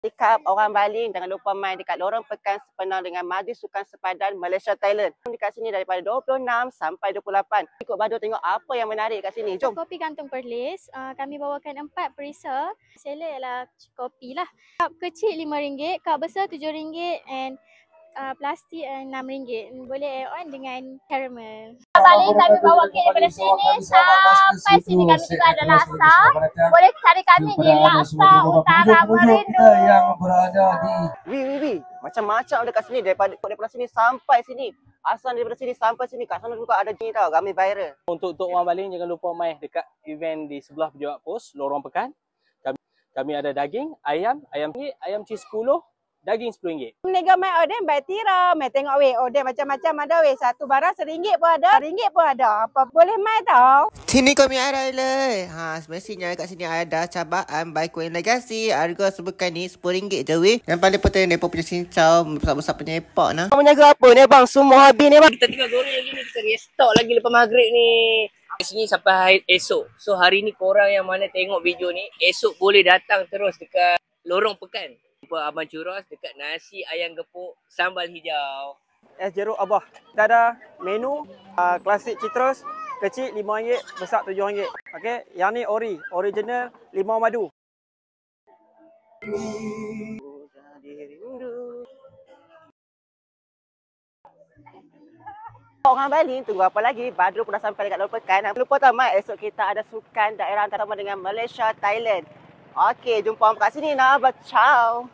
Sikap orang Bali, jangan lupa main dekat Lorong Pekan Sepenang dengan Majlis Sukan Sepadan Malaysia Thailand. Dekat sini daripada 26 sampai 28. Ikut Badu tengok apa yang menarik kat sini. Jom. Kopi Gantung Perlis, kami bawakan 4 perisa. Seller ialah kopi lah. Cup kecil RM5, cup besar RM7 and plastik RM6. Boleh add on dengan caramel. Balik kami bawa kek daripada sini sampai sini. Kami juga ada laksa. Boleh cari kami di Laksa Utara Merindu. Yang berada di Wih. Macam-macam dekat sini. Daripada sini sampai sini. Asal daripada sini sampai sini. Kat sana juga ada ni tau. Kami viral. Untuk orang Baling, jangan lupa main dekat event di sebelah Pejabat Pos, Lorong Pekan. Kami ada daging, ayam cheese 10, daging RM10. Meniaga mai order baik tira, mai tengok weh order macam-macam ada weh. Satu barang RM1 pun ada, RM1 pun ada. Apa boleh mai tau. Sini kami ada le. Semestinya kat sini ada cabaan by Kuih Legasi. Harga sebekan ni RM10 je weh. Yang paling penting depa punya cincau besar-besar punya epak nah. Kau menjaga apa ni bang? Semua habis ni bang. Kita tinggal goreng lagi ni, kita restock lagi lepas maghrib ni. Sini sampai esok. So hari ni korang yang mana tengok video ni, esok boleh datang terus dekat Lorong Pekan. Jumpa Abang Churros dekat nasi ayam gepuk sambal hijau. Es jeruk Abah. Kita ada menu klasik citrus, kecil RM5, besar RM7. Okey, yang ni original limau madu. Orang Bali, tunggu apa lagi? Badru pun dah sampai dekat Lorong Pekan. Jangan lupa tau, Mat, esok kita ada sukan daerah antarabangsa dengan Malaysia, Thailand. Okey, jumpa kat sini nah. Ciao.